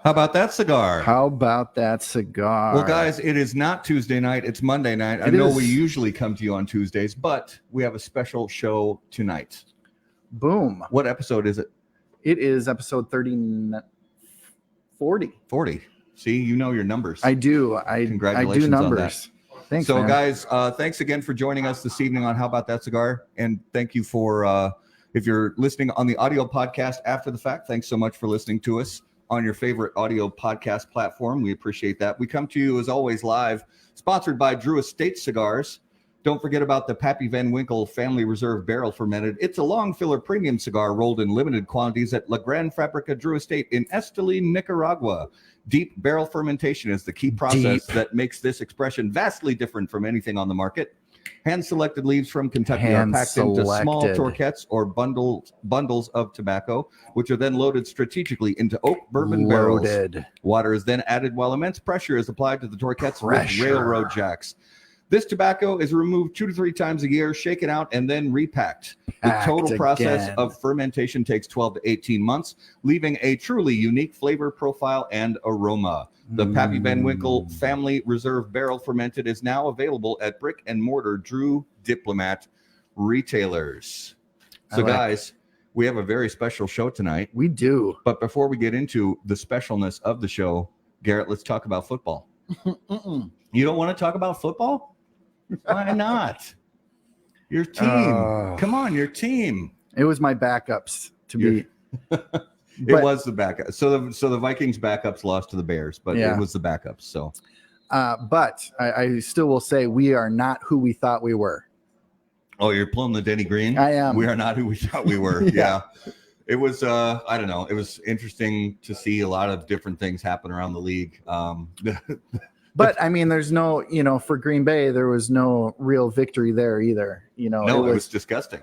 How about that cigar? How about that cigar? Well, guys, it is not Tuesday night. It's Monday night. I know we usually come to you on Tuesdays, but we have a special show tonight. Boom. What episode is it? It is episode 40. 40. See, you know your numbers. I do. Congratulations I do numbers. on that. Thanks, so, man. guys, thanks again for joining us this evening on How About That Cigar? And thank you for, if you're listening on the audio podcast after the fact, thanks so much for listening to us on your favorite audio podcast platform. We appreciate that. We come to you, as always, live, sponsored by Drew Estate Cigars. Don't forget about the Pappy Van Winkle Family Reserve Barrel Fermented. It's a long filler premium cigar rolled in limited quantities at La Gran Fabrica Drew Estate in Esteli, Nicaragua. Deep barrel fermentation is the key process that makes this expression vastly different from anything on the market. Hand-selected leaves from Kentucky are packed into small torquettes or bundles of tobacco, which are then loaded strategically into oak bourbon barrels. Water is then added while immense pressure is applied to the torquettes with railroad jacks. This tobacco is removed 2 to 3 times a year, shaken out, and then repacked. The total process of fermentation takes 12 to 18 months, leaving a truly unique flavor profile and aroma. The Pappy Van Winkle Family Reserve Barrel Fermented is now available at brick and mortar Drew Diplomat retailers. So, guys, we have a very special show tonight. We do. But before we get into the specialness of the show, Garrett, let's talk about football. You don't want to talk about football? Why not? Your team. Come on, your team. It was my backups to be. It was the backup. So the Vikings backups lost to the Bears, but it was the backups. So, but I still will say we are not who we thought we were. Oh, you're pulling the Denny Green? I am. We are not who we thought we were. Yeah. It was, I don't know. It was interesting to see a lot of different things happen around the league. But I mean, there's no, for Green Bay, there was no real victory there either. No, it was disgusting.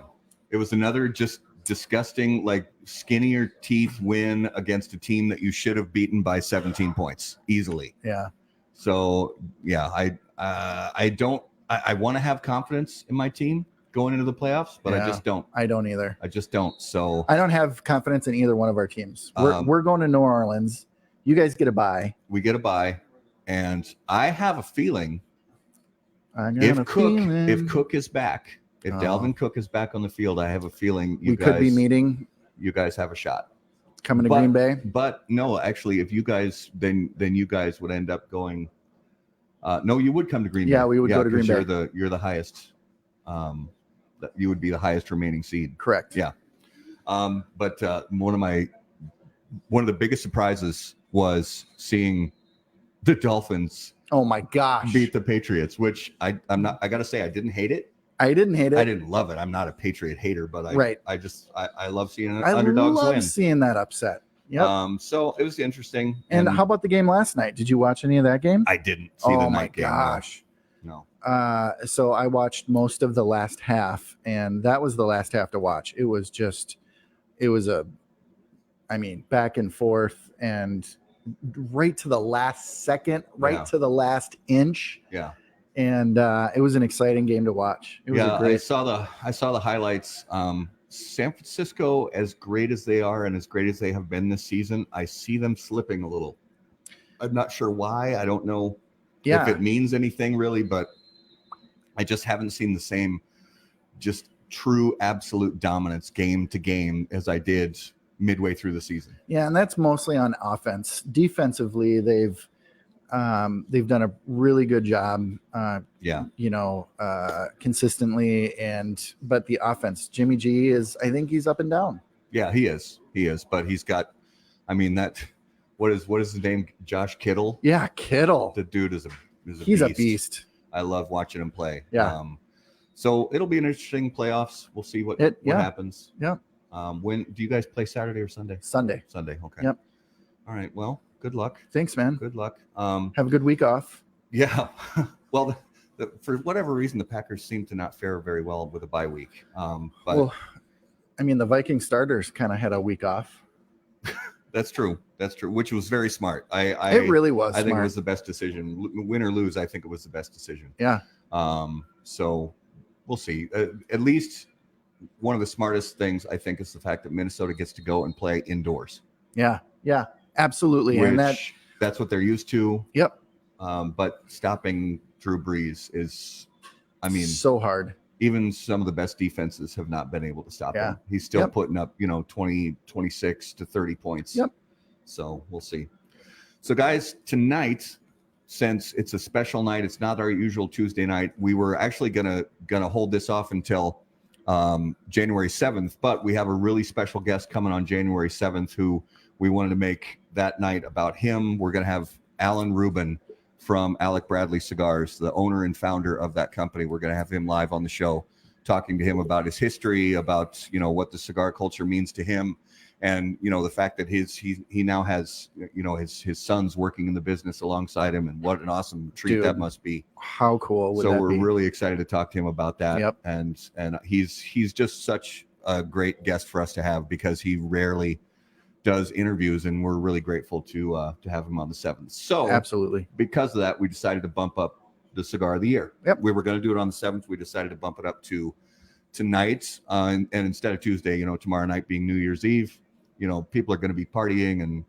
It was another just disgusting, like skinnier teeth win against a team that you should have beaten by 17 points easily. Yeah. So yeah, I want to have confidence in my team going into the playoffs, but I just don't. I don't either. I just don't. So I don't have confidence in either one of our teams. We're going to New Orleans. You guys get a bye. We get a bye. And I have a feeling if Cook is back, if Dalvin Cook is back on the field, I have a feeling we could be meeting. You guys have a shot coming to Green Bay. But no, actually, if you guys then you guys would end up going. No, you would come to Green Bay. Yeah, we would go to Green Bay. You're the highest. You would be the highest remaining seed. Correct. Yeah. But one of the biggest surprises was seeing the Dolphins, oh my gosh, beat the Patriots, which I gotta say, I didn't hate it. I didn't hate it. I didn't love it. I'm not a Patriot hater, but I love seeing underdogs win. I love seeing that upset. Yeah. So it was interesting. And how about the game last night? Did you watch any of that game? I didn't see the night game. Oh my gosh. No. So I watched most of the last half, and that was the last half to watch. It was back and forth and right to the last second, to the last inch. Yeah. And it was an exciting game to watch. It was I saw the highlights. San Francisco, as great as they are and as great as they have been this season, I see them slipping a little. I'm not sure why. I don't know if it means anything really, but I just haven't seen the same just true absolute dominance game to game as I did midway through the season. Yeah, and that's mostly on offense. Defensively, they've done a really good job. Consistently, but the offense, Jimmy G I think he's up and down. Yeah, he is, but he's got. What is his name? Josh Kittle. Yeah, Kittle. The dude is a beast. I love watching him play. Yeah. So it'll be an interesting playoffs. We'll see what happens. Yeah. When do you guys play, Saturday or Sunday? Sunday. Okay. Yep. All right. Well, good luck. Thanks, man. Good luck. Have a good week off. Yeah. Well, for whatever reason, the Packers seem to not fare very well with a bye week. The Viking starters kind of had a week off. That's true. Which was very smart. It really was. I think it was the best decision. Win or lose, I think it was the best decision. Yeah. So we'll see. At least one of the smartest things I think is the fact that Minnesota gets to go and play indoors. Yeah. Absolutely. And that's what they're used to. Yep. But stopping Drew Brees is, I mean, so hard. Even some of the best defenses have not been able to stop him. He's still putting up, 20, 26 to 30 points. Yep. So we'll see. So guys, tonight, since it's a special night, it's not our usual Tuesday night. We were actually gonna hold this off until January 7th, but we have a really special guest coming on January 7th who we wanted to make that night about him. We're gonna have Alan Rubin from Alec Bradley Cigars, the owner and founder of that company. We're going to have him live on the show, talking to him about his history, about, what the cigar culture means to him. And, the fact that he now has, his sons working in the business alongside him, and what an awesome treat that must be. How cool would that be? So we're really excited to talk to him about that. Yep. And he's just such a great guest for us to have, because he rarely does interviews, and we're really grateful to have him on the 7th. So absolutely, because of that, we decided to bump up the Cigar of the Year. Yep. We were going to do it on the 7th. We decided to bump it up to tonight, and instead of Tuesday, tomorrow night being New Year's Eve, people are going to be partying and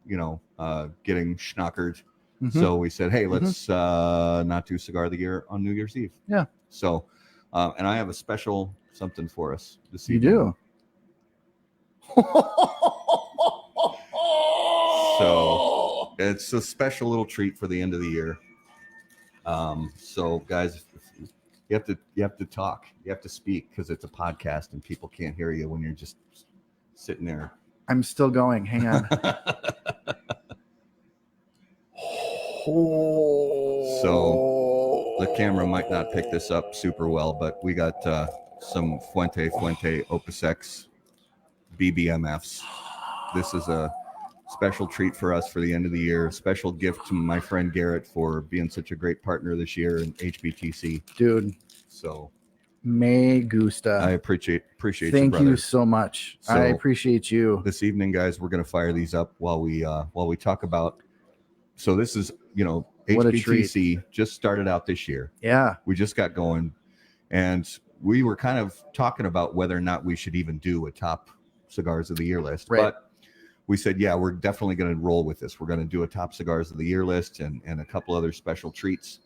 getting schnockered. Mm-hmm. So we said, hey, let's not do Cigar of the Year on New Year's Eve. Yeah. So and I have a special something for us this evening. You do. So it's a special little treat for the end of the year. So guys, you have to talk, you have to speak, because it's a podcast and people can't hear you when you're just sitting there. I'm still going. Hang on. So the camera might not pick this up super well, but we got some Fuente Opus X BBMFs. This is a special treat for us for the end of the year. Special gift to my friend Garrett for being such a great partner this year in HBTC. Dude. So me gusta. I appreciate Thank you so much. So I appreciate you. This evening, guys, we're going to fire these up while we talk about. So this is, HBTC just started out this year. Yeah. We just got going, and we were kind of talking about whether or not we should even do a top Cigars of the Year list. Right. But we said, yeah, we're definitely going to roll with this. We're going to do a top Cigars of the Year list and a couple other special treats.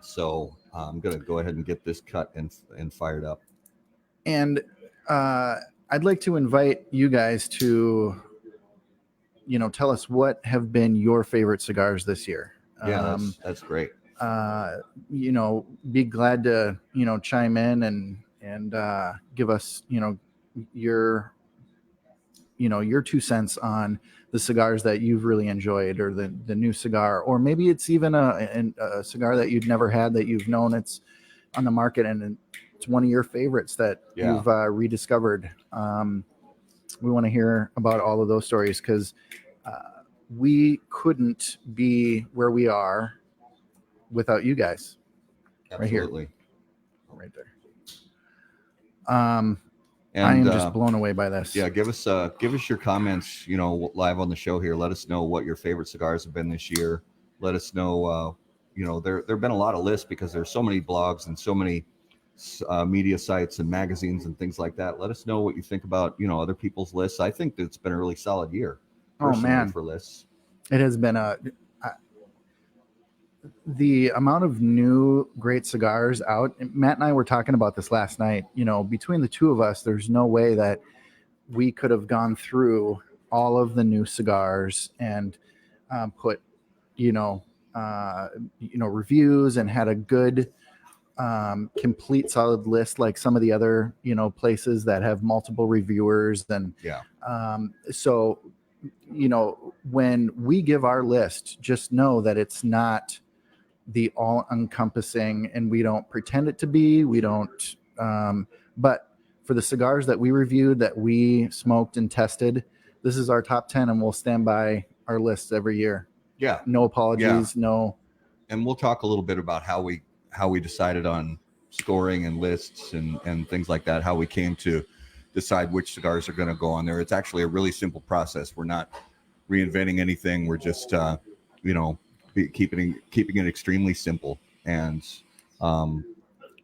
So I'm going to go ahead and get this cut and fired up. And I'd like to invite you guys to, tell us what have been your favorite cigars this year. Yeah, that's great. Be glad to, chime in and give us, your 2 cents on the cigars that you've really enjoyed, or the new cigar, or maybe it's even a cigar that you've never had, that you've known it's on the market and it's one of your favorites that you've rediscovered. We want to hear about all of those stories, because we couldn't be where we are without you guys. Absolutely. Right there. I am just blown away by this. Yeah, give us your comments, live on the show here. Let us know what your favorite cigars have been this year. Let us know, there have been a lot of lists, because there's so many blogs and so many media sites and magazines and things like that. Let us know what you think about, other people's lists. I think that it's been a really solid year. Oh man, for lists. It has been the amount of new great cigars out. Matt and I were talking about this last night. Between the two of us, there's no way that we could have gone through all of the new cigars and put, reviews and had a good, complete solid list, like some of the other, places that have multiple reviewers. And so, when we give our list, just know that it's not the all encompassing, and we don't pretend it to be. We don't, but for the cigars that we reviewed, that we smoked and tested, this is our top 10, and we'll stand by our lists every year. Yeah. No apologies. Yeah. No. And we'll talk a little bit about how we decided on scoring and lists and things like that, how we came to decide which cigars are going to go on there. It's actually a really simple process. We're not reinventing anything. We're just, keeping it extremely simple. And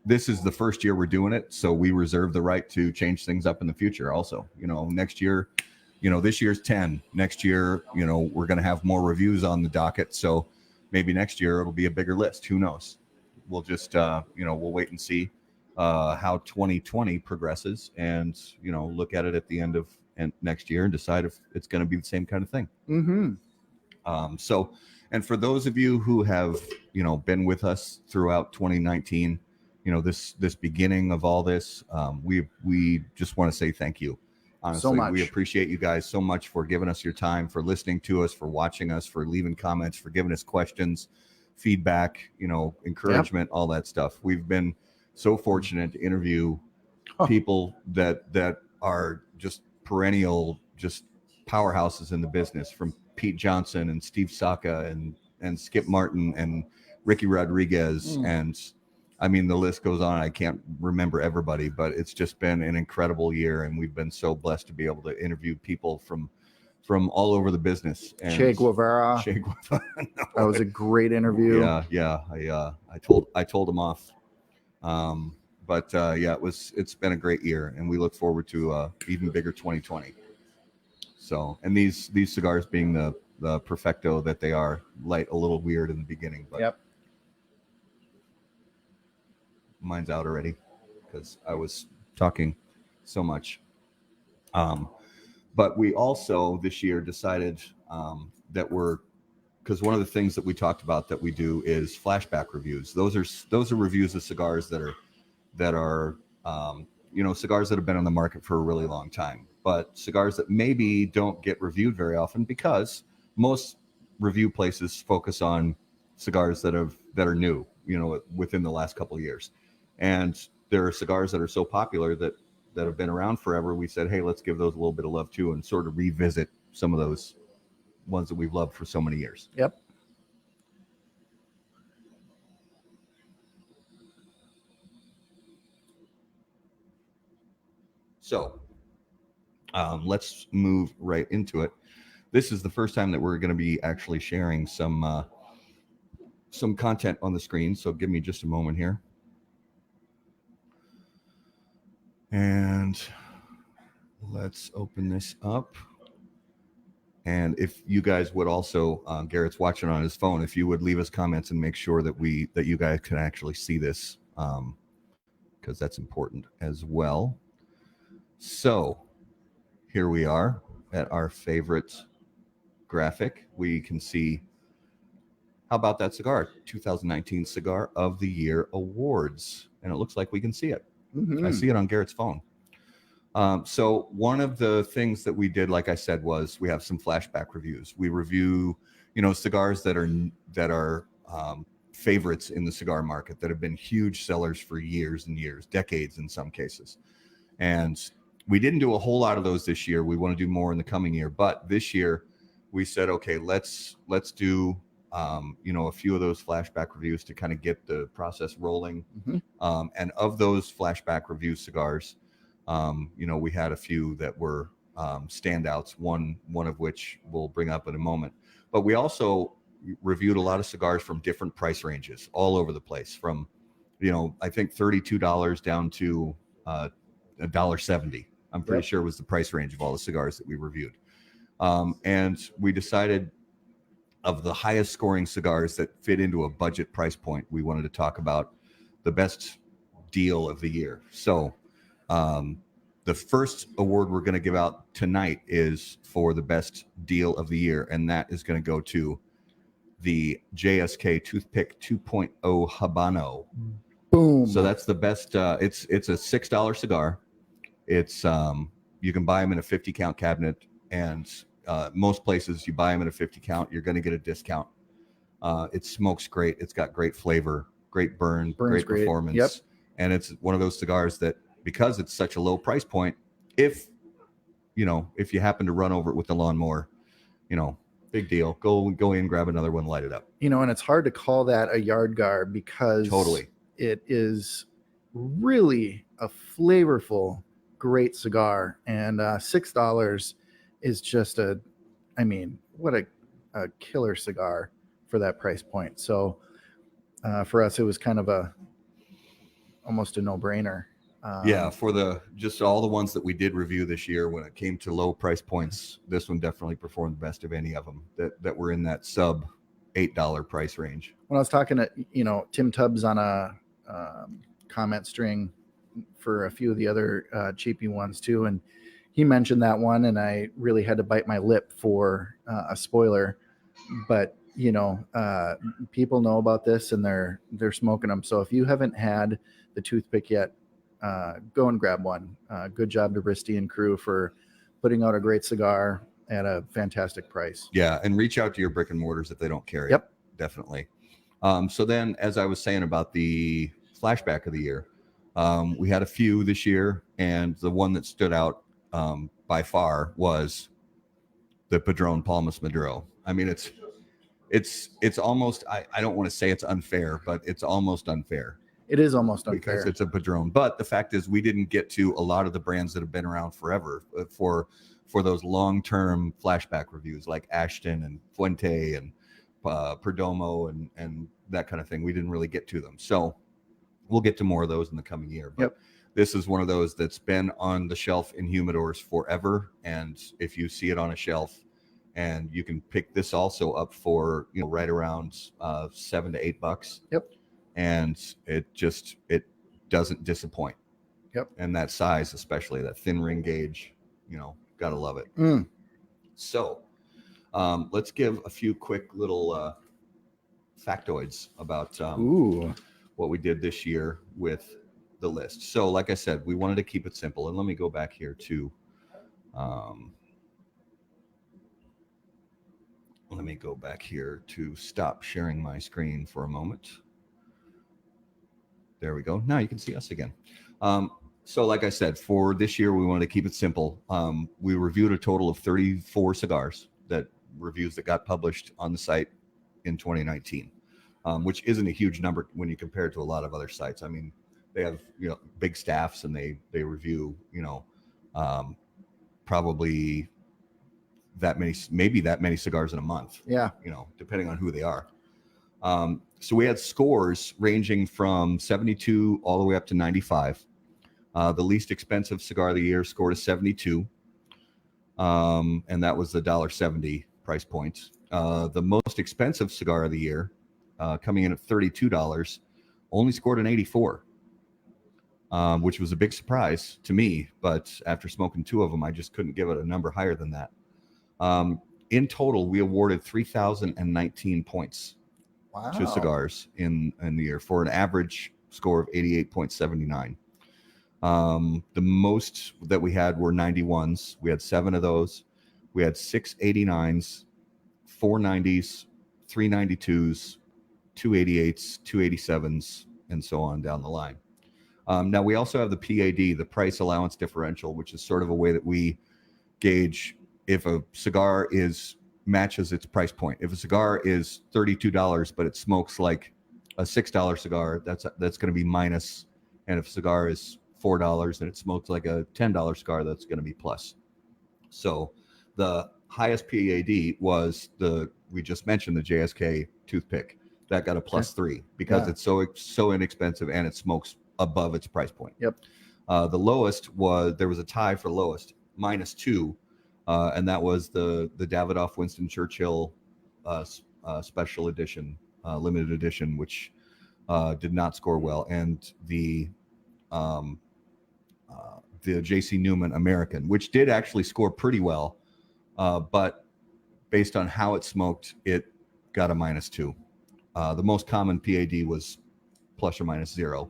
this is the first year we're doing it, so we reserve the right to change things up in the future also. Next year, this year's 10. Next year, we're going to have more reviews on the docket. So maybe next year it'll be a bigger list. Who knows? We'll just, we'll wait and see how 2020 progresses and, look at it at the end of next year and decide if it's going to be the same kind of thing. And for those of you who have, been with us throughout 2019, this beginning of all this, we just want to say thank you. Honestly, so much. We appreciate you guys so much for giving us your time, for listening to us, for watching us, for leaving comments, for giving us questions, feedback, encouragement, all that stuff. We've been so fortunate to interview people that are just perennial, just powerhouses in the business, from Pete Johnson and Steve Saka and Skip Martin and Ricky Rodriguez. And I mean, the list goes on. I can't remember everybody, but it's just been an incredible year. And we've been so blessed to be able to interview people from all over the business. And Che Guevara. No, that was a great interview. Yeah. I told him off. It's been a great year, and we look forward to even bigger 2020. So, and these cigars being the perfecto that they are, light a little weird in the beginning, but mine's out already because I was talking so much. But we also this year decided that because one of the things that we talked about that we do is flashback reviews. Those are reviews of cigars that are cigars that have been on the market for a really long time, but cigars that maybe don't get reviewed very often because most review places focus on cigars that are new, within the last couple of years. And there are cigars that are so popular that have been around forever. We said, hey, let's give those a little bit of love too, and sort of revisit some of those ones that we've loved for so many years. Yep. So let's move right into it. This is the first time that we're going to be actually sharing some content on the screen. So give me just a moment here. And let's open this up. And if you guys would also, Garrett's watching on his phone, if you would leave us comments and make sure that you guys can actually see this, because that's important as well. So here we are at our favorite graphic. We can see, how about that cigar? 2019 Cigar of the Year Awards. And it looks like we can see it. I see it on Garrett's phone. So one of the things that we did, like I said, was we have some flashback reviews. We review, cigars that are favorites in the cigar market that have been huge sellers for years and years, decades in some cases. And we didn't do a whole lot of those this year. We want to do more in the coming year. But this year we said, okay, let's do a few of those flashback reviews to kind of get the process rolling. And of those flashback review cigars, we had a few that were standouts, one of which we'll bring up in a moment. But we also reviewed a lot of cigars from different price ranges all over the place, from I think $32 down to $1.70. I'm pretty sure was the price range of all the cigars that we reviewed. And we decided, of the highest scoring cigars that fit into a budget price point, we wanted to talk about the best deal of the year. So the first award we're going to give out tonight is for the best deal of the year, and that is going to go to the JSK Toothpick 2.0 Habano. Boom. So that's the best. It's a $6 cigar. It's you can buy them in a 50 count cabinet, and most places you buy them in a 50 count, you're going to get a discount. It smokes great. It's got great flavor, great burn, great performance. Yep. And it's one of those cigars that, because it's such a low price point, if you happen to run over it with the lawnmower, big deal. Go in, grab another one, light it up. And it's hard to call that a yard guard because totally, it is really a flavorful, great cigar. And $6 is just what a killer cigar for that price point. So for us, it was kind of almost a no-brainer. Yeah, for just all the ones that we did review this year, when it came to low price points, this one definitely performed the best of any of them that were in that sub $8 price range. When I was talking to, Tim Tubbs on a comment string for a few of the other cheapy ones too, and he mentioned that one, and I really had to bite my lip for a spoiler. But people know about this, and they're smoking them. So if you haven't had the toothpick yet, go and grab one. Good job to Bristy and crew for putting out a great cigar at a fantastic price. Yeah, and reach out to your brick and mortars if they don't carry it. Definitely. So then, as I was saying about the flashback of the year, we had a few this year, and the one that stood out by far was the Padron Palmas Maduro. I mean, it's almost, I don't want to say it's unfair, but it's almost unfair. It is almost unfair because it's a Padron. But the fact is, we didn't get to a lot of the brands that have been around forever for those long-term flashback reviews like Ashton and Fuente and Perdomo and that kind of thing. We didn't really get to them. So we'll get to more of those in the coming year. But this is one of those that's been on the shelf in humidors forever. And if you see it on a shelf, and you can pick this also up for, right around $7 to $8. And it doesn't disappoint. And that size, especially that thin ring gauge, gotta love it. So let's give a few quick little factoids about what we did this year with the list. So like I said, we wanted to keep it simple, and let me go back here to stop sharing my screen for a moment. There we go. Now you can see us again. So like I said, for this year, we wanted to keep it simple. We reviewed a total of 34 cigars, reviews that got published on the site in 2019, which isn't a huge number when you compare it to a lot of other sites. I mean, they have, big staffs, and they review, probably maybe that many cigars in a month. Depending on who they are. So we had scores ranging from 72 all the way up to 95. The least expensive cigar of the year scored a 72. And that was the $1.70 price point. The most expensive cigar of the year, coming in at $32, only scored an 84, which was a big surprise to me. But after smoking two of them, I just couldn't give it a number higher than that. In total, we awarded 3,019 points to cigars in the year for an average score of 88.79. The most that we had were 91s. We had 7 of those. We had 6 89s, 4 90s, 3 92s, 2 88s, 2 87s, and so on down the line. Now we also have the PAD, the price allowance differential, which is sort of a way that we gauge if a cigar matches its price point. If a cigar is $32, but it smokes like a $6 cigar, that's going to be minus. And if a cigar is $4 and it smokes like a $10 cigar, that's going to be plus. So the highest PAD was we just mentioned the JSK toothpick. That got a +3 because it's so inexpensive and it smokes above its price point. The lowest there was a tie for lowest, -2. And that was the Davidoff Winston Churchill special edition, limited edition, which did not score well, and the J.C. Newman American, which did actually score pretty well, but based on how it smoked, it got a -2. The most common PAD was ±0,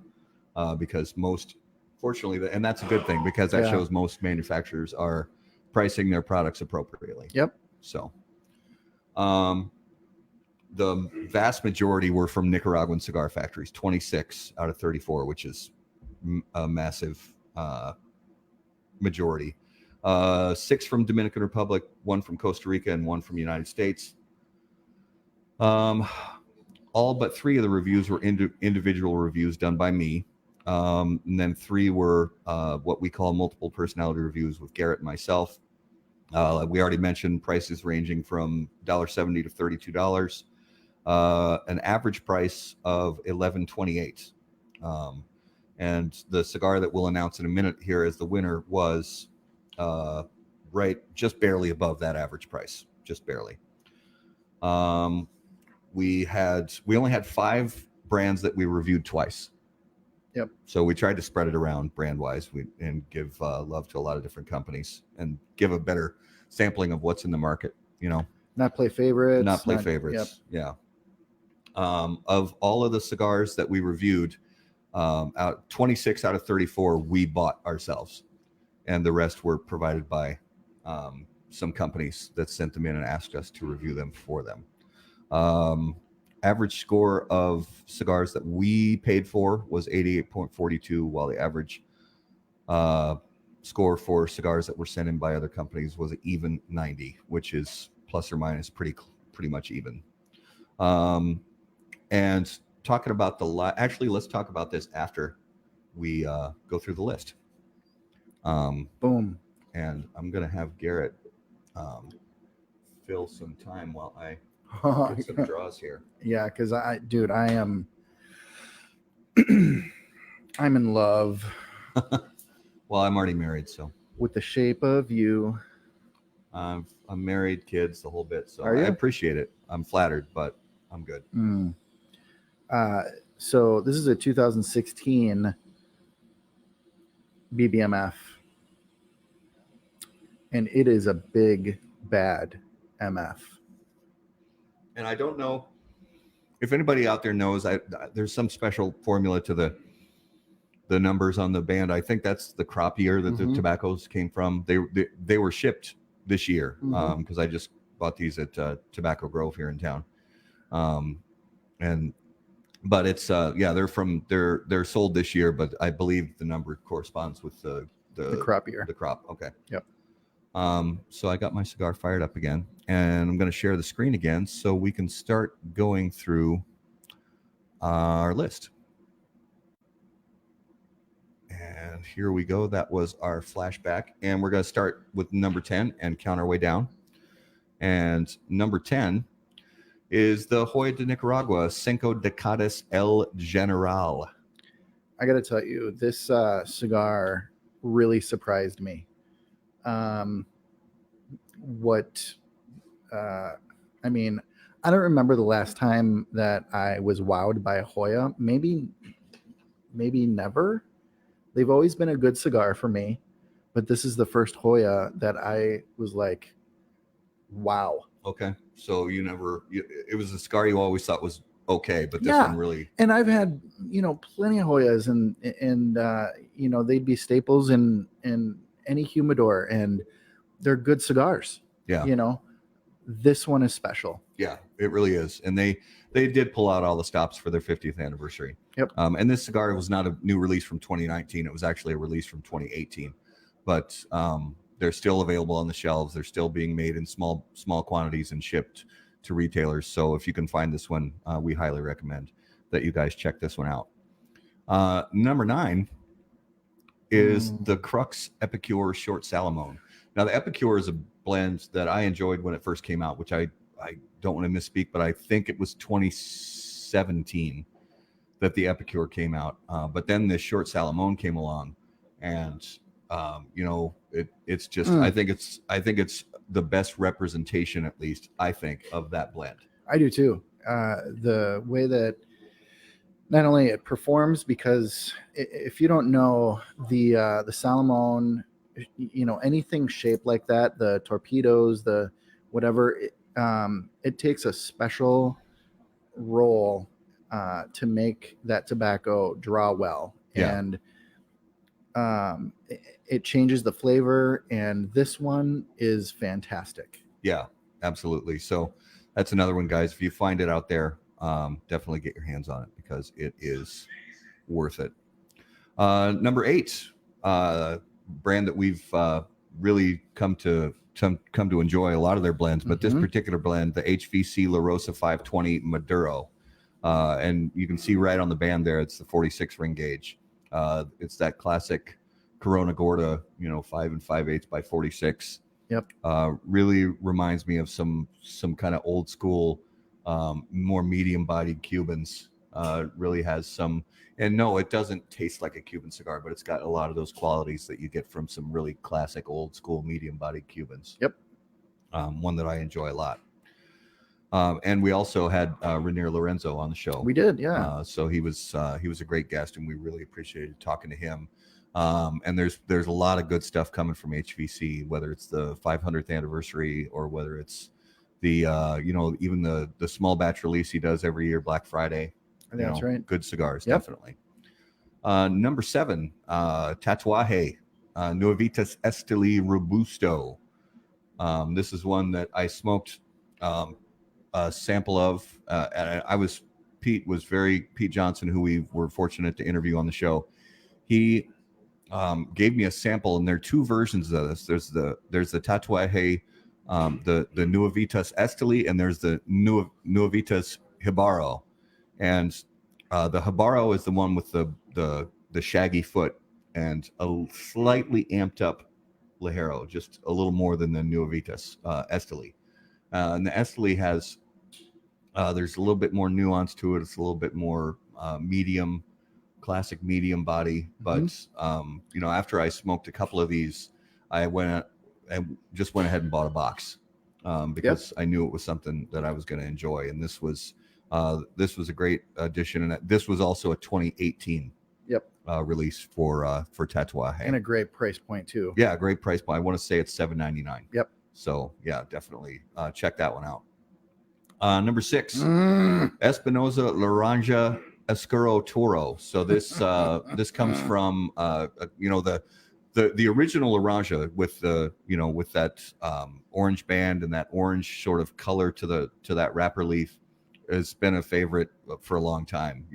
because fortunately, and that's a good thing because that shows most manufacturers are pricing their products appropriately. So the vast majority were from Nicaraguan cigar factories, 26 out of 34, which is a massive majority. 6 from Dominican Republic, 1 from Costa Rica, and 1 from the United States. All but 3 of the reviews were individual reviews done by me. And then 3 were what we call multiple personality reviews with Garrett and myself. We already mentioned prices ranging from $1.70 to $32. An average price of $11.28. And the cigar that we'll announce in a minute here as the winner was right just barely above that average price, just barely. We only had 5 brands that we reviewed twice. Yep. So we tried to spread it around brand wise and give love to a lot of different companies and give a better sampling of what's in the market, Not play favorites. Not play favorites. Yep. Yeah. Of all of the cigars that we reviewed, 26 out of 34 we bought ourselves, and the rest were provided by some companies that sent them in and asked us to review them for them. Average score of cigars that we paid for was 88.42, while the average score for cigars that were sent in by other companies was an even 90, which is plus or minus pretty much even. And talking about actually, let's talk about this after we go through the list. Boom. And I'm gonna have Garrett fill some time while I get some draws here. Yeah, because I am I'm in love. Well, I'm already married, so with the shape of you. I'm married, kids, the whole bit. So I appreciate it. I'm flattered, but I'm good. So this is a 2016 BBMF, and it is a big bad MF. And I don't know if anybody out there knows. There's some special formula to the numbers on the band. I think that's the crop year that the tobaccos came from. They were shipped this year because I just bought these at Tobacco Grove here in town. But it's they're sold this year, but I believe the number corresponds with the crop year. The crop. Okay. Yep. So I got my cigar fired up again, and I'm going to share the screen again so we can start going through our list. And here we go. That was our flashback, and we're going to start with number 10 and count our way down. And number 10 is the Joya de Nicaragua Cinco Décadas El General. I got to tell you, this cigar really surprised me. I mean, I don't remember the last time that I was wowed by a Joya. Maybe never. They've always been a good cigar for me, but this is the first Joya that I was like, wow. Okay. So it was a cigar you always thought was okay, but this one really. And I've had, plenty of Joyas and they'd be staples in any humidor, and they're good cigars. Yeah. This one is special. Yeah, it really is. And they did pull out all the stops for their 50th anniversary. Yep. And this cigar was not a new release from 2019. It was actually a release from 2018. But they're still available on the shelves. They're still being made in small quantities and shipped to retailers. So if you can find this one, we highly recommend that you guys check this one out. Number 9 is the Crux Epicure Short Salamone. Now, the Epicure is a blend that I enjoyed when it first came out, which I don't want to misspeak, but I think it was 2017 that the Epicure came out. But then this Short Salamone came along, and it's just I think it's the best representation, at least I think, of that blend. I do too. The way that not only it performs, because if you don't know the Salamone, anything shaped like that, the torpedoes, the whatever, it takes a special roll to make that tobacco draw well. Yeah. And it changes the flavor, and this one is fantastic. Yeah, absolutely. So that's another one, guys. If you find it out there, definitely get your hands on it because it is worth it. Number 8, brand that we've really come to enjoy a lot of their blends, but this particular blend, the HVC La Rosa 520 Maduro, and you can see right on the band there, it's the 46 ring gauge. It's that classic Corona Gorda, 5 5/8 by 46. Yep. Really reminds me of some kind of old school, more medium bodied Cubans really has some, and no, it doesn't taste like a Cuban cigar, but it's got a lot of those qualities that you get from some really classic old school medium bodied Cubans. Yep. One that I enjoy a lot. And we also had Rainier Lorenzo on the show. We did, yeah. So he was a great guest, and we really appreciated talking to him. And there's a lot of good stuff coming from HVC, whether it's the 500th anniversary or whether it's the even the small batch release he does every year, Black Friday. That's right. Good cigars, Yep. definitely. Number 7, Tatuaje, Nuevitas Esteli Robusto. This is one that I smoked a sample of. And Pete Johnson, who we were fortunate to interview on the show. He gave me a sample, and there are 2 versions of this. There's the Tatuaje, the Nuevitas Esteli, and there's the Nuevitas Hibaro. And the Hibaro is the one with the shaggy foot and a slightly amped up Ligero, just a little more than the Nuevitas Esteli. And the Esteli has there's a little bit more nuance to it. It's a little bit more medium, classic medium body. But after I smoked a couple of these, I just went ahead and bought a box because I knew it was something that I was going to enjoy. And this was a great addition, and this was also a 2018 release for Tatuaje, and a great price point too. Yeah, great price point. I want to say it's $7.99. Yep. So yeah, definitely check that one out. Number 6, Espinosa Laranja Oscuro Toro. So this this comes from the original Laranja with with that orange band and that orange sort of color to that wrapper leaf has been a favorite for a long time.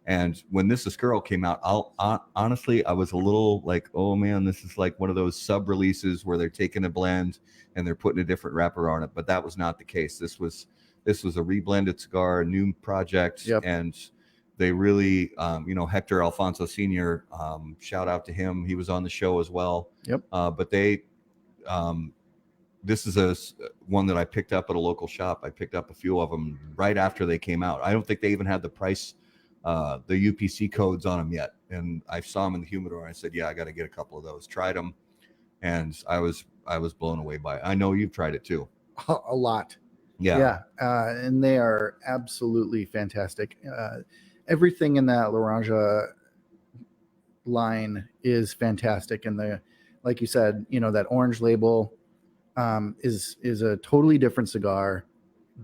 And when this Oscuro came out, honestly, I was a little like, oh man, this is like one of those sub releases where they're taking a blend and they're putting a different wrapper on it. But that was not the case. This was a reblended cigar, a new project, and they really, Hector Alfonso Sr., shout out to him. He was on the show as well. Yep. But this is one that I picked up at a local shop. I picked up a few of them right after they came out. I don't think they even had the price, the UPC codes on them yet. And I saw them in the humidor. And I said, yeah, I got to get a couple of those. Tried them, and I was blown away by it. I know you've tried it too. A lot. Yeah. And they are absolutely fantastic. Everything in that Laranja line is fantastic. And like you said, that orange label is a totally different cigar,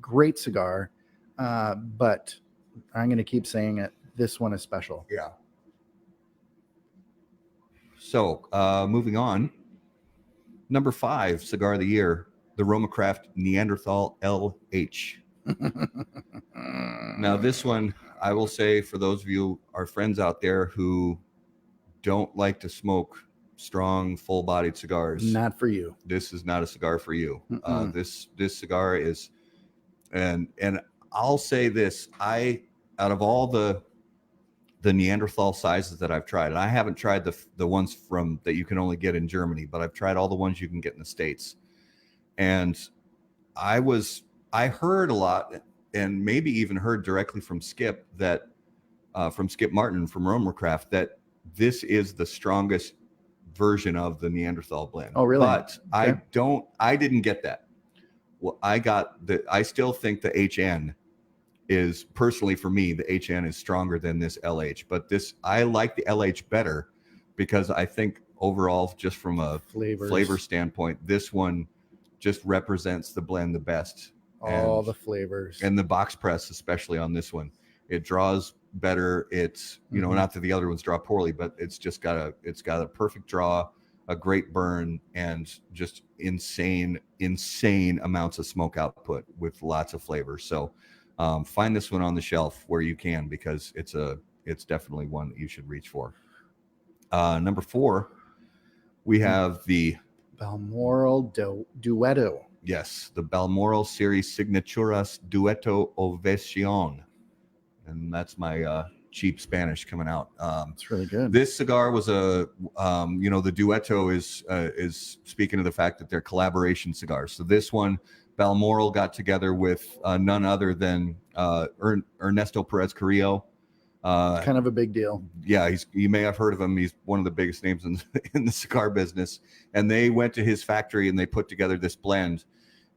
great cigar. But I'm going to keep saying it. This one is special. Yeah. So moving on, number 5 cigar of the year, the Roma Craft Neanderthal LH. Now this one, I will say, for those of you, our friends out there who don't like to smoke strong, full-bodied cigars, not for you. This is not a cigar for you. This cigar is, and I'll say this: out of all the Neanderthal sizes that I've tried, and I haven't tried the ones that you can only get in Germany, but I've tried all the ones you can get in the States. And I heard a lot, and maybe even heard directly from Skip from Skip Martin from Roma Craft, that this is the strongest version of the Neanderthal blend. Oh, really? But okay. I didn't get that. Well, I still think the HN is, personally for me, the HN is stronger than this LH. But I like the LH better because I think overall, just from a flavor standpoint, this one just represents the blend the best. All the flavors. And the box press, especially on this one, it draws better. It's, not that the other ones draw poorly, but it's got a perfect draw, a great burn, and just insane amounts of smoke output with lots of flavor. So find this one on the shelf where you can, because it's definitely one that you should reach for. Number 4, we have the Balmoral Duetto. Yes, the Balmoral Series Signaturas Duetto Ovation. And that's my cheap Spanish coming out. It's really good. This cigar was the Duetto is speaking of the fact that they're collaboration cigars. So this one Balmoral got together with none other than Ernesto Perez Carrillo. Kind of a big deal. Yeah, you may have heard of him. He's one of the biggest names in the cigar business. And they went to his factory and they put together this blend.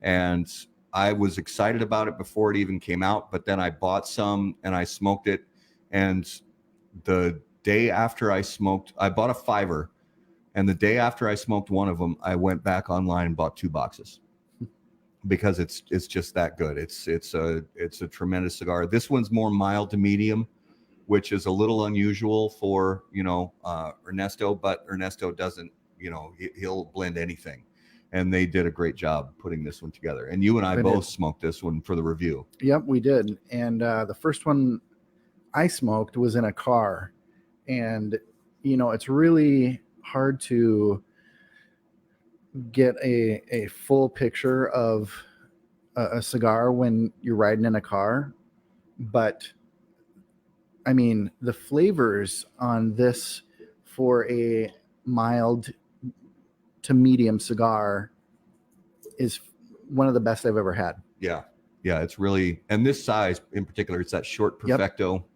And I was excited about it before it even came out, but then I bought some and I smoked it. And the day after I bought a 5-er. And the day after I smoked one of them, I went back online and bought 2 boxes because it's just that good. It's a tremendous cigar. This one's more mild to medium, which is a little unusual for, Ernesto, but Ernesto doesn't, he'll blend anything. And they did a great job putting this one together. And you and I both smoked this one for the review. Yep, we did. And the first one I smoked was in a car. And, it's really hard to get a full picture of a cigar when you're riding in a car. But I mean, the flavors on this for a mild to medium cigar is one of the best I've ever had. Yeah. It's really, and this size in particular, it's that short Perfecto.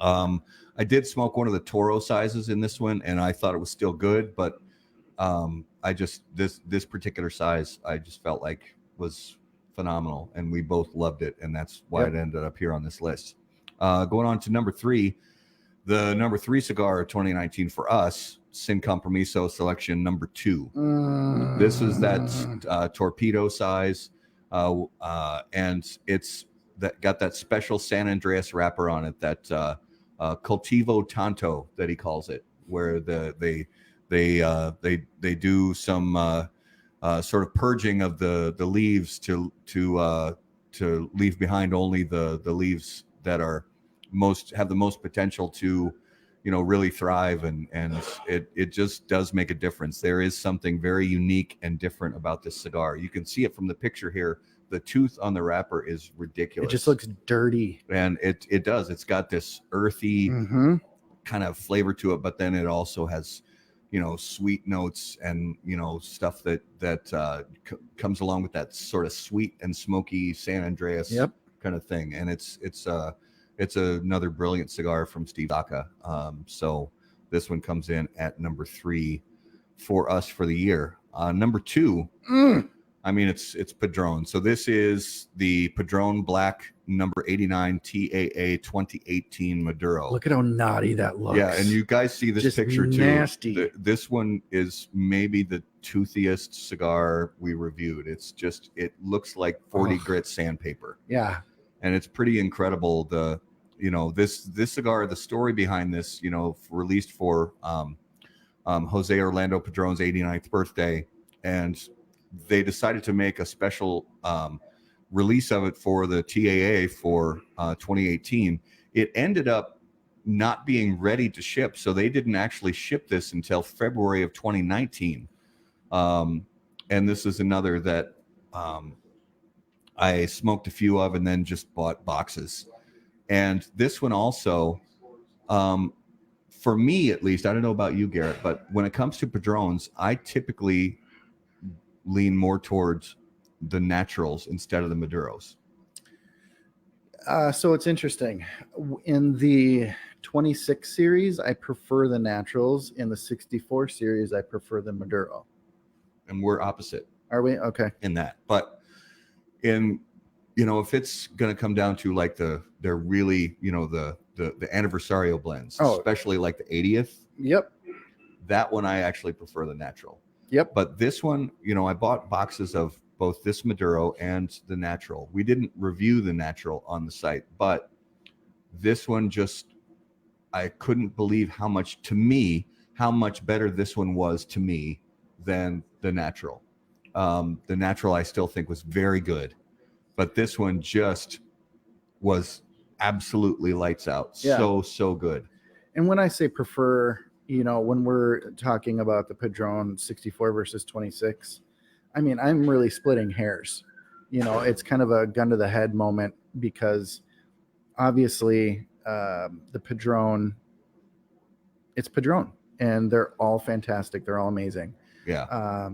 Yep. I did smoke one of the Toro sizes in this one, and I thought it was still good, but this particular size I just felt like was phenomenal, and we both loved it, and that's why it ended up here on this list. Going on to number 3, the number 3 cigar of 2019 for us, Sin Compromiso Selection number 2. This is that torpedo size, and it's got that special San Andreas wrapper on it, that Cultivo Tanto that he calls it, where they do some sort of purging of the leaves to leave behind only the leaves that are have the most potential to really thrive, and it just does make a difference. There is something very unique and different about this cigar. You can see it from the picture here. The tooth on the wrapper is ridiculous. It just looks dirty, and it does. It's got this earthy kind of flavor to it, but then it also has sweet notes and stuff that comes along with that sort of sweet and smoky San Andreas kind of thing. And it's another brilliant cigar from Steve Saka. So this one comes in at number 3 for us for the year. Number 2, I mean, it's Padron. So this is the Padron Black number 89 TAA 2018 Maduro. Look at how naughty that looks. Yeah, and you guys see this just picture too. Nasty. This one is maybe the toothiest cigar we reviewed. It looks like 40 grit sandpaper. Yeah. And it's pretty incredible. This cigar, the story behind this, released for Jose Orlando Padron's 89th birthday, and they decided to make a special release of it for the TAA for 2018. It ended up not being ready to ship, so they didn't actually ship this until February of 2019. And this is another that I smoked a few of and then just bought boxes. And this one also, for me at least, I don't know about you, Garrett, but when it comes to Padrones, I typically lean more towards the naturals instead of the Maduros. So it's interesting. In the 26 series, I prefer the naturals. In the 64 series, I prefer the Maduro. And we're opposite. Are we? Okay. In that. But if it's going to come down to like they're really, the anniversario blends, especially like the 80th. Yep. That one I actually prefer the natural. Yep. But this one, I bought boxes of both this Maduro and the natural. We didn't review the natural on the site, but this one I couldn't believe how much better this one was to me than the natural. The natural I still think was very good, but this one just was absolutely lights out. Yeah. So good. And when I say prefer, when we're talking about the Padron 64 versus 26, I mean, I'm really splitting hairs. It's kind of a gun to the head moment because obviously the Padron, it's Padron, and they're all fantastic. They're all amazing. Yeah.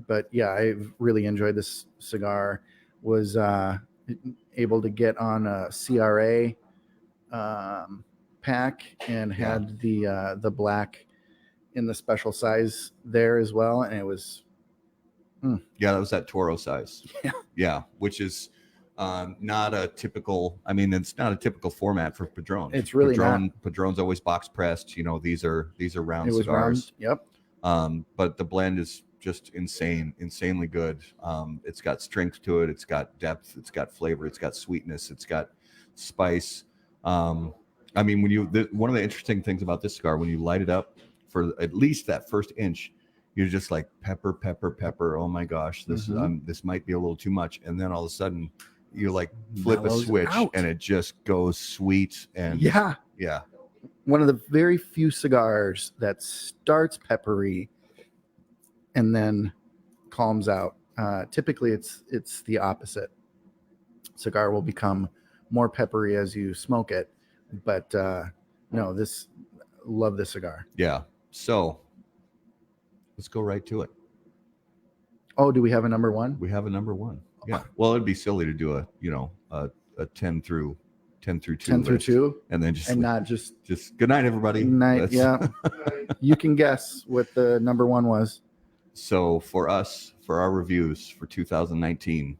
but yeah, I've really enjoyed this cigar. Was able to get on a CRA pack and had the black in the special size there as well, and it was Yeah, that was that Toro size. Yeah. Yeah, which is not a typical. I mean, it's not a typical format for Padrones. It's really not. Padrones always box pressed. You know, these are round it was cigars. round. Yep. But the blend is just insanely good. It's got strength to it. It's got depth. It's got flavor. It's got sweetness. It's got spice. I mean, one of the interesting things about this cigar, when you light it up for at least that first inch, you're just like pepper, pepper, pepper. Oh my gosh, this might be a little too much. And then all of a sudden, you like flip Mellows a switch out. and it just goes sweet. And Yeah. One of the very few cigars that starts peppery and then calms out. Typically, it's the opposite. Cigar will become more peppery as you smoke it, but no, love this cigar. Yeah. So let's go right to it. Oh, do we have a number one? We have a number one. Yeah. Well, it'd be silly to do a 10 through 2 10 through 2 and then just not just good night, everybody. Night. Yeah. You can guess what the number one was. So for our reviews for 2019,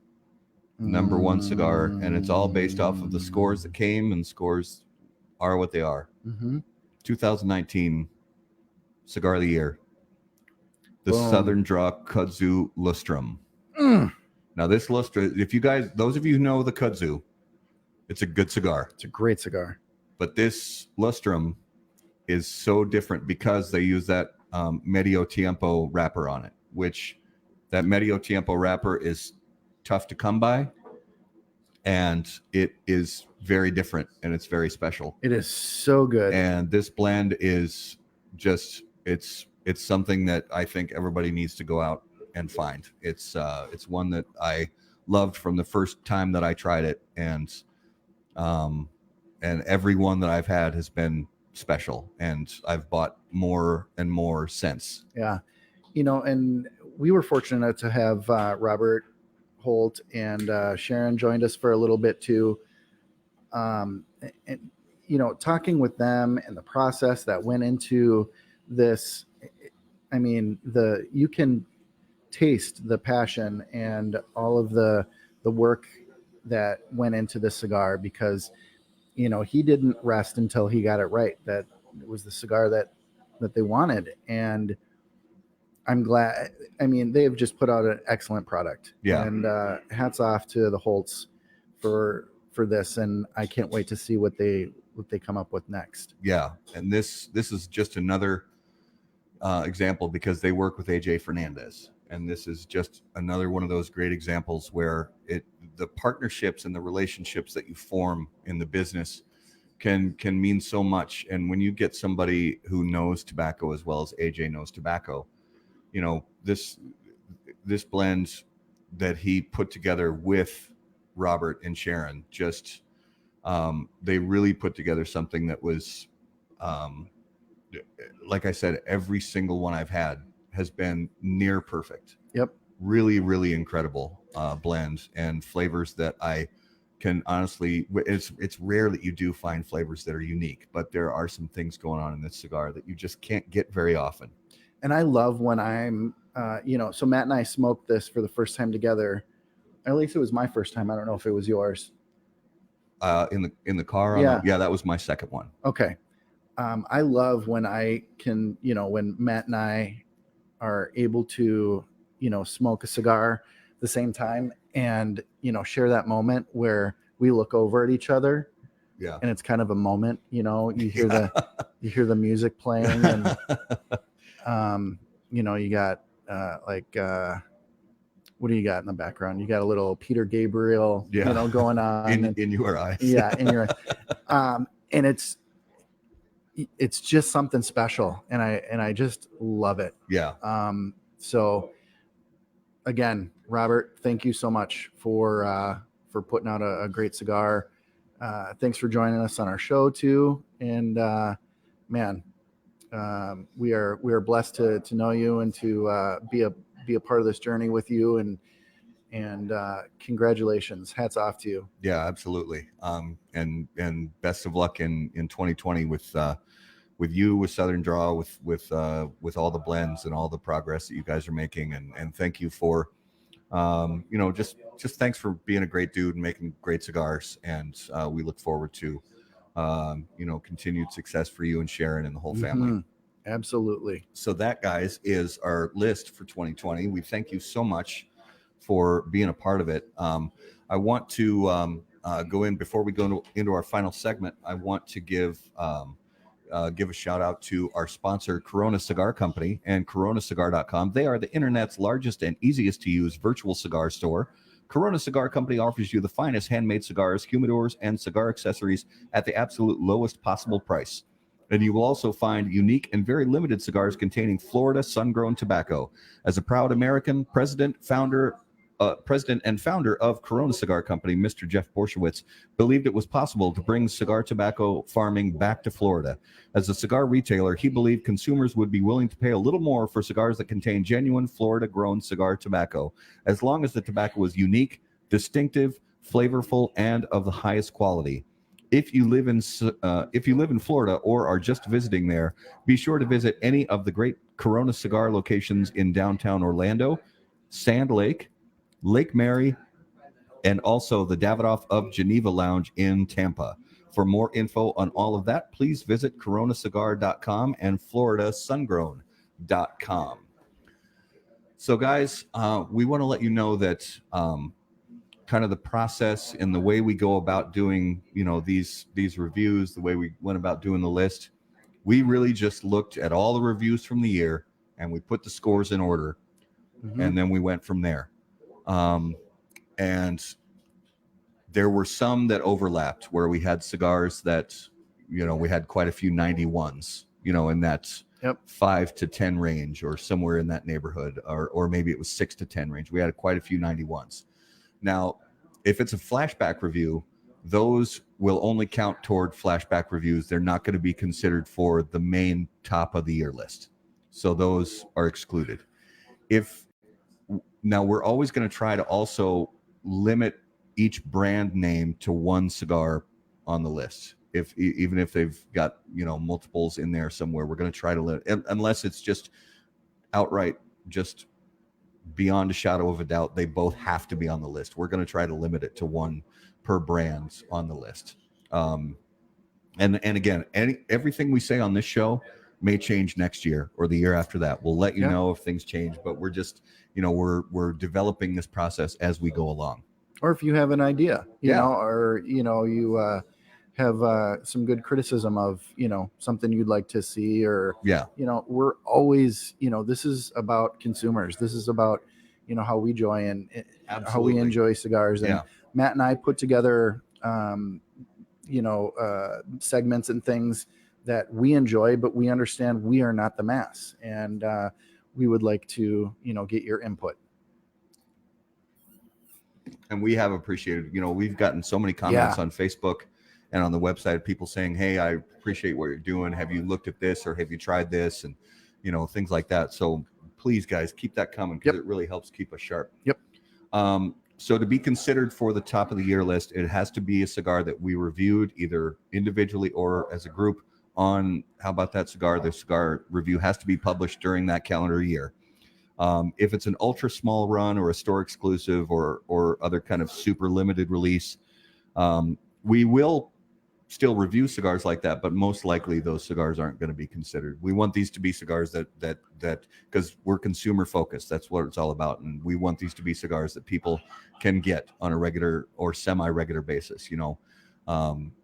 number one cigar, and it's all based off of the scores that came, and scores are what they are. 2019 cigar of the year, the Boom. Southern Draw Kudzu Lustrum. Now this Lustrum, those of you who know the Kudzu, it's a good cigar. It's a great cigar. But this Lustrum is so different because they use that Medio Tiempo wrapper on it, which that Medio Tiempo wrapper is tough to come by, and it is very different, and it's very special. It is so good. And this blend is just it's something that I think everybody needs to go out and find. It's one that I loved from the first time that I tried it, and every one that I've had has been special, and I've bought more and more since. Yeah. And we were fortunate to have Robert Holt and Sharon joined us for a little bit too. And talking with them and the process that went into this, I mean, you can taste the passion and all of the work that went into this cigar, because he didn't rest until he got it right, that it was the cigar that they wanted. And I'm glad. I mean, they've just put out an excellent product. Yeah. And hats off to the Holts for this, and I can't wait to see what they come up with next. Yeah, and this is just another example, because they work with AJ Fernandez, and this is just another one of those great examples where the partnerships and the relationships that you form in the business can mean so much. And when you get somebody who knows tobacco as well as AJ knows tobacco, this blend that he put together with Robert and Sharon, just they really put together something that was like I said, every single one I've had has been near perfect. Yep. Really, really incredible blend, and flavors that I can honestly, it's rare that you do find flavors that are unique, but there are some things going on in this cigar that you just can't get very often. And I love when I'm, so Matt and I smoked this for the first time together. At least it was my first time. I don't know if it was yours. In the car. Yeah. That was my second one. Okay. I love when I can, when Matt and I are able to, smoke a cigar at the same time and, share that moment where we look over at each other. Yeah. And it's kind of a moment, you hear the music playing, and, you got what do you got in the background? You got a little Peter Gabriel, going on in your eyes. Yeah. In your eyes. And it's just something special, and I just love it. Yeah. So again, Robert, thank you so much for putting out a great cigar. Thanks for joining us on our show too. And man, we are blessed to know you and to be be a part of this journey with you, and congratulations, hats off to you. Yeah, absolutely. And best of luck in 2020 with you, with Southern Draw, with all the blends and all the progress that you guys are making. And thank you for, just thanks for being a great dude and making great cigars. And we look forward to, continued success for you and Sharon and the whole family. Absolutely. So that, guys, is our list for 2020. We thank you so much for being a part of it. I want to go in before we go into our final segment. I want to give a shout out to our sponsor, Corona Cigar Company and coronacigar.com. They are the internet's largest and easiest to use virtual cigar store. Corona Cigar Company offers you the finest handmade cigars, humidors, and cigar accessories at the absolute lowest possible price. And you will also find unique and very limited cigars containing Florida sun-grown tobacco. As a proud American, president and founder of Corona Cigar Company, Mr. Jeff Borshowitz, believed it was possible to bring cigar tobacco farming back to Florida. As a cigar retailer, he believed consumers would be willing to pay a little more for cigars that contain genuine Florida-grown cigar tobacco, as long as the tobacco was unique, distinctive, flavorful, and of the highest quality. If you live in Florida or are just visiting there, be sure to visit any of the great Corona Cigar locations in downtown Orlando, Sand Lake, Lake Mary, and also the Davidoff of Geneva Lounge in Tampa. For more info on all of that, please visit coronacigar.com and floridasungrown.com. So, guys, we want to let you know that kind of the process and the way we go about doing, these reviews, the way we went about doing the list, we really just looked at all the reviews from the year and we put the scores in order, and then we went from there. And there were some that overlapped where we had cigars that, we had quite a few 91s, in that 5 to 10 range or somewhere in that neighborhood, or maybe it was 6 to 10 range. We had quite a few 91s. Now, if it's a flashback review, those will only count toward flashback reviews. They're not going to be considered for the main top of the year list. So those are excluded. Now, we're always going to try to also limit each brand name to one cigar on the list. Even if they've got, multiples in there somewhere, we're going to try to limit, unless it's just outright, just beyond a shadow of a doubt, they both have to be on the list. We're going to try to limit it to one per brand on the list. And again, everything we say on this show may change next year or the year after that. We'll let you know if things change, but we're just, we're developing this process as we go along. Or if you have an idea, or, you have some good criticism of, something you'd like to see, or, we're always, this is about consumers. This is about, how we enjoy and how we enjoy cigars. And Matt and I put together, segments and things that we enjoy, but we understand we are not the mass. And we would like to, get your input. And we have appreciated, we've gotten so many comments on Facebook and on the website, people saying, hey, I appreciate what you're doing. Have you looked at this, or have you tried this? And, things like that. So please, guys, keep that coming, because it really helps keep us sharp. So to be considered for the top of the year list, it has to be a cigar that we reviewed either individually or as a group on How About That Cigar. The cigar review has to be published during that calendar year. If it's an ultra small run or a store exclusive or other kind of super limited release, we will still review cigars like that, but most likely those cigars aren't going to be considered. We want these to be cigars that because we're consumer focused, that's what it's all about, and we want these to be cigars that people can get on a regular or semi-regular basis.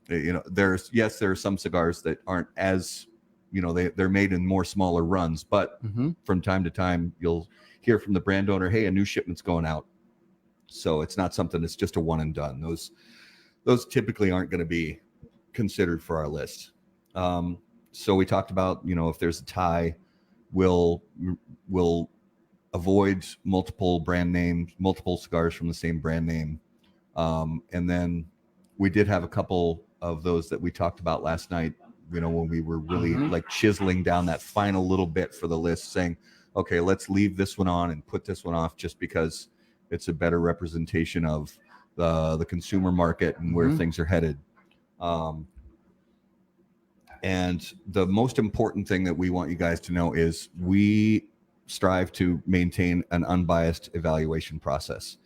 There are some cigars that aren't as, they're made in more smaller runs, but from time to time you'll hear from the brand owner, hey, a new shipment's going out. So it's not something that's just a one and done. Those typically aren't going to be considered for our list. So we talked about, if there's a tie, we'll avoid multiple brand names, multiple cigars from the same brand name. And then we did have a couple of those that we talked about last night, when we were really like chiseling down that final little bit for the list, saying, okay, let's leave this one on and put this one off just because it's a better representation of the consumer market and where things are headed. And the most important thing that we want you guys to know is we strive to maintain an unbiased evaluation process.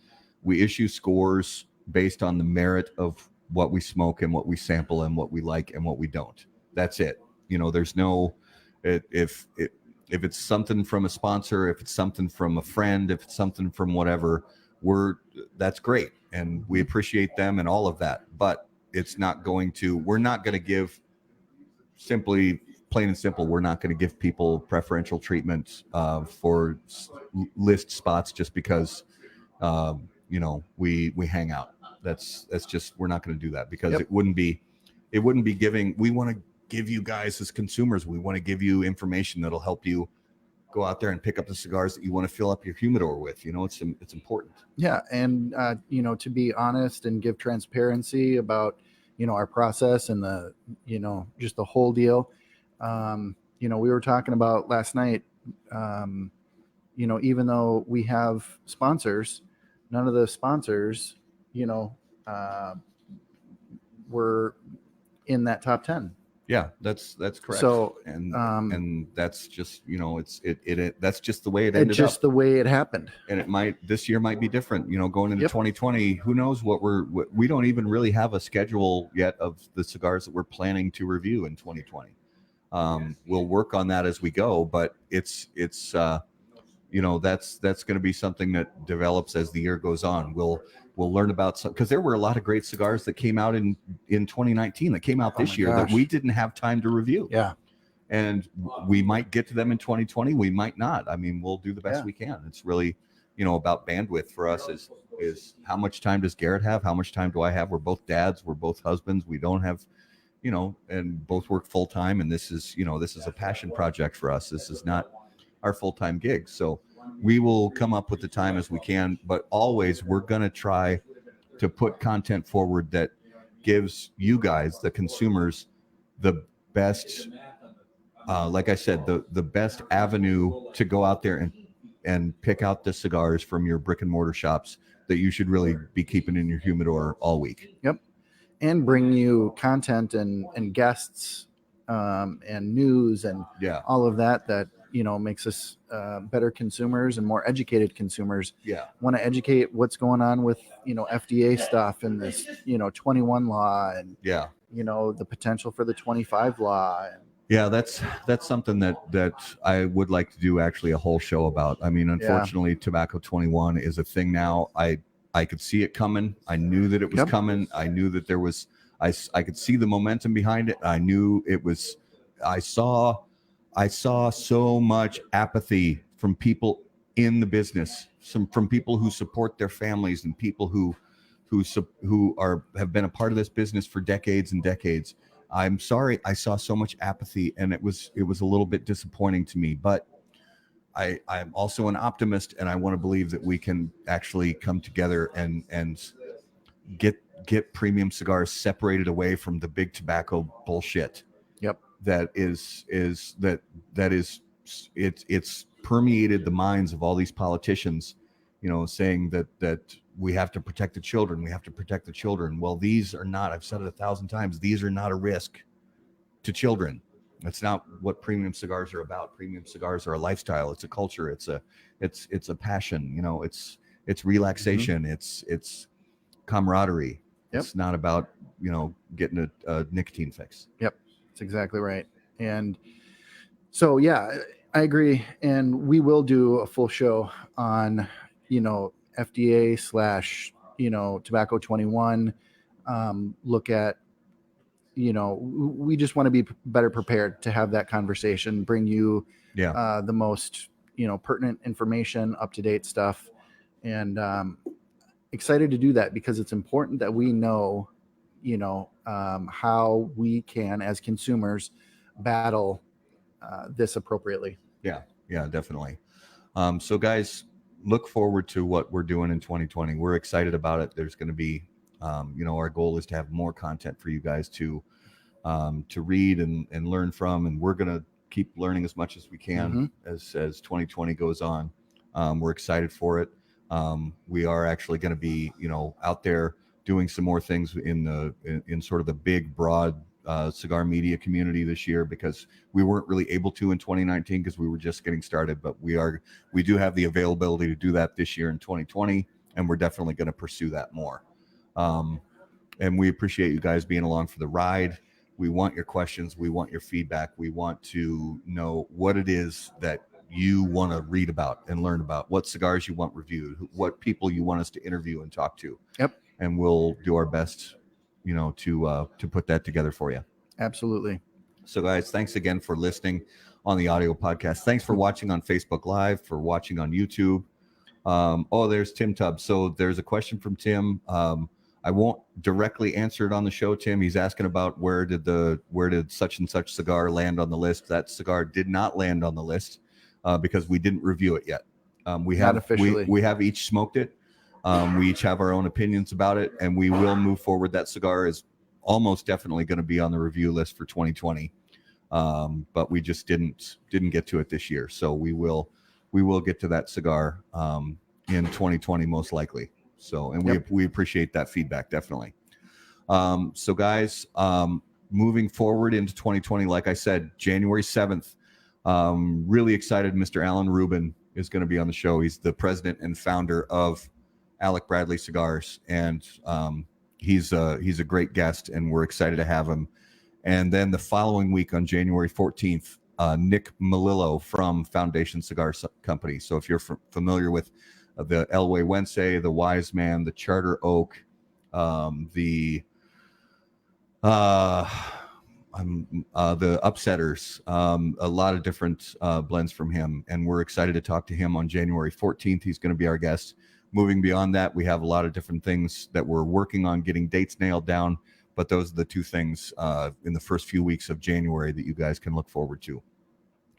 We issue scores based on the merit of what we smoke and what we sample and what we like and what we don't. That's it. You know, there's no, if it's something from a sponsor, if it's something from a friend, if it's something from whatever, that's great. And we appreciate them and all of that, but we're not going to give, simply plain and simple, we're not going to give people preferential treatment for list spots just because we hang out. That's just, we're not going to do that because it wouldn't be giving. We want to give you guys as consumers, we want to give you information that'll help you go out there and pick up the cigars that you want to fill up your humidor with. It's important. Yeah, and to be honest and give transparency about our process and the just the whole deal. We were talking about last night, even though we have sponsors, none of the sponsors were in that top 10. Yeah, that's correct. So and that's just that's just the way it ended it's just up. the way it happened. And this year might be different. Going into 2020, who knows what we don't even really have a schedule yet of the cigars that we're planning to review in 2020. We'll work on that as we go, but it's that's going to be something that develops as the year goes on. We'll learn about some, because there were a lot of great cigars that came out in 2019 that came out this year that we didn't have time to review. Yeah. And we might get to them in 2020. We might not. I mean, we'll do the best we can. It's really, about bandwidth for us is how much time does Garrett have? How much time do I have? We're both dads. We're both husbands. We don't have, and both work full time. And this is a passion project for us. This is not our full-time gig. So we will come up with the time as we can, but always we're going to try to put content forward that gives you guys, the consumers, the best, like I said, the best avenue to go out there and pick out the cigars from your brick and mortar shops that you should really be keeping in your humidor all week. Yep. And bring you content and guests and news and all of that makes us better consumers and more educated consumers. Yeah. Want to educate what's going on with, FDA stuff and this, 21 law and, the potential for the 25 law. Yeah, that's something that I would like to do actually a whole show about. I mean, unfortunately, Tobacco 21 is a thing now. I could see it coming. I knew that it was coming. I knew that there was, I could see the momentum behind it. I knew it was, I saw so much apathy from people in the business, from people who support their families and people who have been a part of this business for decades and decades. I'm sorry, I saw so much apathy, and it was a little bit disappointing to me. But I'm also an optimist, and I want to believe that we can actually come together and get premium cigars separated away from the big tobacco bullshit. Yep. It's permeated the minds of all these politicians, saying that we have to protect the children. We have to protect the children. Well, these are not, I've said it 1,000 times, these are not a risk to children. That's not what premium cigars are about. Premium cigars are a lifestyle. It's a culture. It's a passion, it's relaxation. It's camaraderie. Yep. It's not about, getting a nicotine fix. Yep. That's exactly right. And so, I agree. And we will do a full show on, FDA / Tobacco 21. Look at, we just want to be better prepared to have that conversation, bring you the most, pertinent information, up-to-date stuff. And excited to do that because it's important that we know, how we can, as consumers, battle this appropriately. Yeah, definitely. So guys, look forward to what we're doing in 2020. We're excited about it. There's going to be, our goal is to have more content for you guys to read and learn from. And we're going to keep learning as much as we can as 2020 goes on. We're excited for it. We are actually going to be, out there doing some more things in sort of the big, broad cigar media community this year, because we weren't really able to in 2019 because we were just getting started. But we do have the availability to do that this year in 2020, and we're definitely going to pursue that more. And we appreciate you guys being along for the ride. We want your questions. We want your feedback. We want to know what it is that you want to read about and learn about, what cigars you want reviewed, what people you want us to interview and talk to. Yep. And we'll do our best, to put that together for you. Absolutely. So guys, thanks again for listening on the audio podcast. Thanks for watching on Facebook Live, for watching on YouTube. There's Tim Tubbs. So there's a question from Tim. I won't directly answer it on the show, Tim. He's asking about where did such and such cigar land on the list. That cigar did not land on the list because we didn't review it yet. We have each smoked it. We each have our own opinions about it, and we will move forward. That cigar is almost definitely going to be on the review list for 2020, but we just didn't get to it this year. So we will get to that cigar in 2020 most likely. So, and we appreciate that feedback, definitely. So guys, moving forward into 2020, like I said, January 7th, really excited. Mr. Alan Rubin is going to be on the show. He's the president and founder of Alec Bradley Cigars. And he's a great guest, and we're excited to have him. And then the following week on January 14th, Nick Melillo from Foundation Cigar Company. So if you're familiar with the Elway Wednesday, the Wise Man, the Charter Oak, the Upsetters, a lot of different blends from him, and we're excited to talk to him on January 14th. He's going to be our guest. Moving beyond that, we have a lot of different things that we're working on getting dates nailed down, but those are the two things in the first few weeks of January that you guys can look forward to.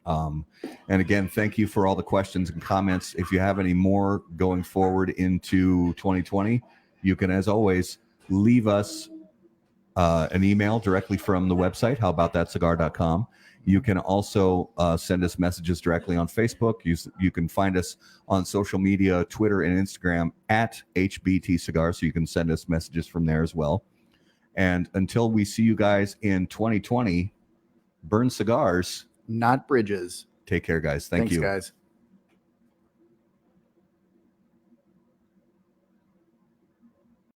And again, thank you for all the questions and comments. If you have any more going forward into 2020, you can, as always, leave us an email directly from the website, howaboutthatcigar.com. You can also send us messages directly on Facebook. You can find us on social media, Twitter and Instagram at HBTCCOTY, so you can send us messages from there as well. And until we see you guys in 2020, burn cigars, not bridges. Take care, guys. Thanks, guys.